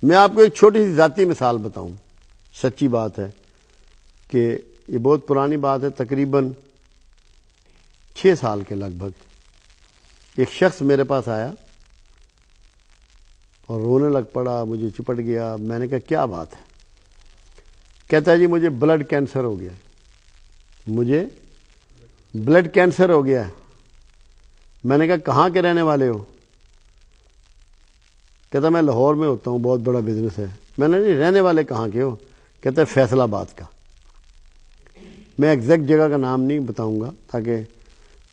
میں آپ کو ایک چھوٹی سی ذاتی مثال بتاؤں، سچی بات ہے کہ یہ بہت پرانی بات ہے، تقریباً 6 سال کے لگ بھگ ایک شخص میرے پاس آیا اور رونے لگ پڑا، مجھے چپٹ گیا۔ میں نے کہا کیا بات ہے؟ کہتا ہے جی مجھے بلڈ کینسر ہو گیا، مجھے بلڈ کینسر ہو گیا ہے۔ میں نے کہا کہاں کے رہنے والے ہو؟ کہتا میں لاہور میں ہوتا ہوں، بہت بڑا بزنس ہے۔ میں نے نہیں، رہنے والے کہاں کے ہو؟ کہتا ہے فیصل آباد کا۔ میں ایگزیکٹ جگہ کا نام نہیں بتاؤں گا تاکہ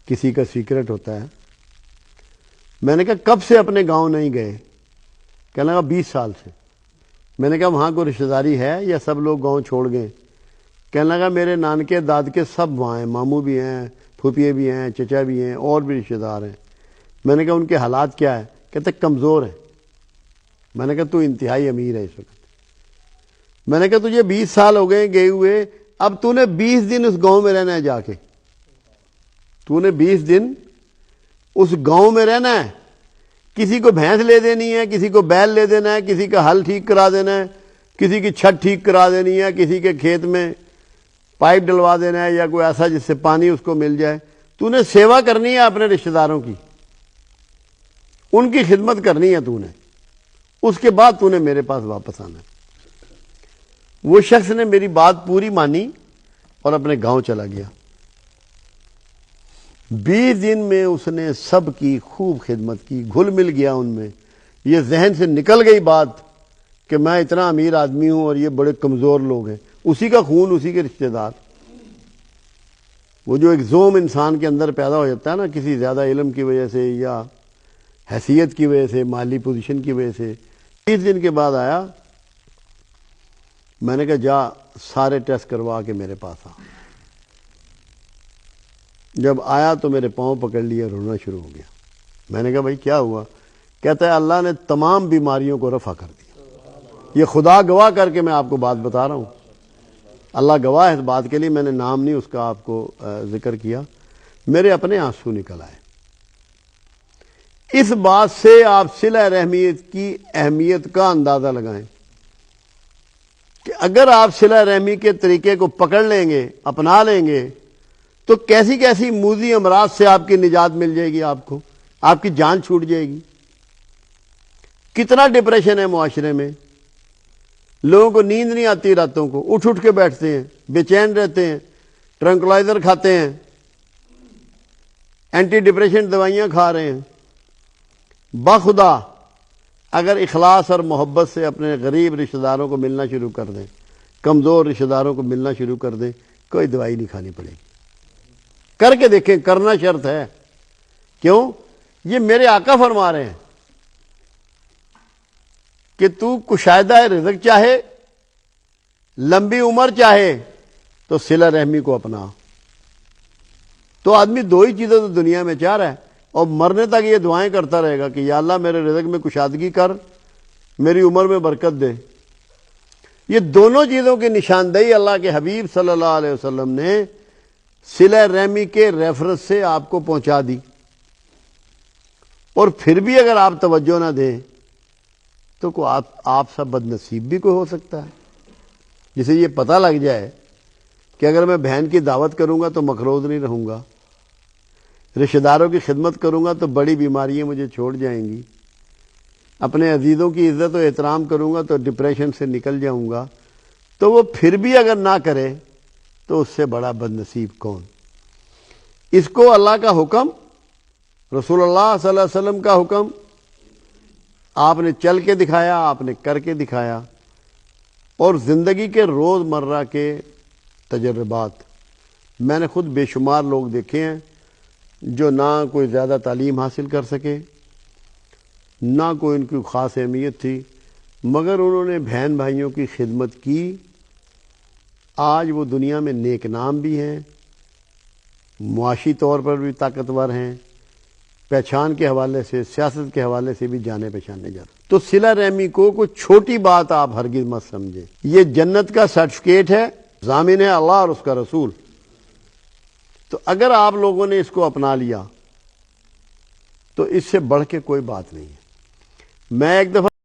کسی کا سیکرٹ ہوتا ہے۔ میں نے کہا کب سے اپنے گاؤں نہیں گئے؟ کہنے لگا 20 سال سے۔ میں نے کہا وہاں کوئی رشتہ داری ہے یا سب لوگ گاؤں چھوڑ گئے؟ کہنے لگا میرے نانکے دادکے سب وہاں ہیں، ماموں بھی ہیں، پھوپھیے بھی ہیں، چچا بھی ہیں، اور بھی رشتہ دار ہیں۔ میں نے کہا ان کے حالات کیا ہے؟ کہتے کمزور ہیں۔ میں نے کہا تو انتہائی امیر ہے اس وقت۔ میں نے کہا تجھے 20 سال ہو گئے گئے ہوئے، اب تو نے 20 دن اس گاؤں میں رہنا ہے، جا کے تو نے 20 دن اس گاؤں میں رہنا ہے۔ کسی کو بھینس لے دینی ہے، کسی کو بیل لے دینا ہے، کسی کا ہل ٹھیک کرا دینا ہے، کسی کی چھت ٹھیک کرا دینی ہے، کسی کے کھیت میں پائپ ڈلوا دینا ہے یا کوئی ایسا جس سے پانی اس کو مل جائے۔ تو نے سیوا کرنی ہے اپنے رشتہ داروں کی، ان کی خدمت کرنی ہے تو نے، اس کے بعد تو نے میرے پاس واپس آنا ہے۔ وہ شخص نے میری بات پوری مانی اور اپنے گاؤں چلا گیا۔ 20 دن میں اس نے سب کی خوب خدمت کی، گھل مل گیا ان میں۔ یہ ذہن سے نکل گئی بات کہ میں اتنا امیر آدمی ہوں اور یہ بڑے کمزور لوگ ہیں۔ اسی کا خون، اسی کے رشتہ دار۔ وہ جو ایک زوم انسان کے اندر پیدا ہو جاتا ہے نا، کسی زیادہ علم کی وجہ سے یا حیثیت کی وجہ سے، مالی پوزیشن کی وجہ سے۔ 20 دن کے بعد آیا، میں نے کہا جا سارے ٹیسٹ کروا کے میرے پاس آ۔ جب آیا تو میرے پاؤں پکڑ لیا، رونا شروع ہو گیا۔ میں نے کہا بھائی کیا ہوا؟ کہتا ہے اللہ نے تمام بیماریوں کو رفع کر دیا۔ یہ خدا گواہ کر کے میں آپ کو بات بتا رہا ہوں، اللہ گواہ ہے اس بات کے لیے، میں نے نام نہیں اس کا آپ کو ذکر کیا۔ میرے اپنے آنسو نکل آئے۔ اس بات سے آپ صلہ رحمیت کی اہمیت کا اندازہ لگائیں کہ اگر آپ صلہ رحمی کے طریقے کو پکڑ لیں گے، اپنا لیں گے، تو کیسی کیسی موذی امراض سے آپ کی نجات مل جائے گی، آپ کو آپ کی جان چھوٹ جائے گی۔ کتنا ڈپریشن ہے معاشرے میں، لوگوں کو نیند نہیں آتی، راتوں کو اٹھ اٹھ کے بیٹھتے ہیں، بے چین رہتے ہیں، ٹرنکلائزر کھاتے ہیں، اینٹی ڈپریشن دوائیاں کھا رہے ہیں۔ بخدا اگر اخلاص اور محبت سے اپنے غریب رشتہ داروں کو ملنا شروع کر دیں، کمزور رشتہ داروں کو ملنا شروع کر دیں، کوئی دوائی نہیں کھانی پڑے گی۔ کر کے دیکھیں، کرنا شرط ہے۔ کیوں؟ یہ میرے آقا فرما رہے ہیں کہ تو کشادہ رزق چاہے، لمبی عمر چاہے، تو صلہ رحمی کو اپنا۔ تو آدمی 2 ہی چیزیں تو دنیا میں چاہ رہا ہے، اور مرنے تک یہ دعائیں کرتا رہے گا کہ یا اللہ میرے رزق میں کشادگی کر، میری عمر میں برکت دے۔ یہ دونوں چیزوں کی نشاندہی اللہ کے حبیب صلی اللہ علیہ وسلم نے صلہ رحمی کے ریفرنس سے آپ کو پہنچا دی۔ اور پھر بھی اگر آپ توجہ نہ دیں تو آپ سب بد نصیب بھی کوئی ہو سکتا ہے، جسے یہ پتہ لگ جائے کہ اگر میں بہن کی دعوت کروں گا تو مقروض نہیں رہوں گا، رشتہ داروں کی خدمت کروں گا تو بڑی بیماریاں مجھے چھوڑ جائیں گی، اپنے عزیزوں کی عزت و احترام کروں گا تو ڈپریشن سے نکل جاؤں گا، تو وہ پھر بھی اگر نہ کرے تو اس سے بڑا بد نصیب کون؟ اس کو اللہ کا حکم، رسول اللہ صلی اللہ علیہ وسلم کا حکم، آپ نے چل کے دکھایا، آپ نے کر کے دکھایا، اور زندگی کے روز مرہ کے تجربات۔ میں نے خود بے شمار لوگ دیکھے ہیں جو نہ کوئی زیادہ تعلیم حاصل کر سکے، نہ کوئی ان کی خاص اہمیت تھی، مگر انہوں نے بہن بھائیوں کی خدمت کی۔ آج وہ دنیا میں نیک نام بھی ہیں، معاشی طور پر بھی طاقتور ہیں، پہچان کے حوالے سے، سیاست کے حوالے سے بھی جانے پہچانے جاتے۔ تو صلہ رحمی کو کوئی چھوٹی بات آپ ہرگز مت سمجھیں، یہ جنت کا سرٹیفکیٹ ہے، ضامن ہے اللہ اور اس کا رسول۔ تو اگر آپ لوگوں نے اس کو اپنا لیا تو اس سے بڑھ کے کوئی بات نہیں ہے۔ میں ایک دفعہ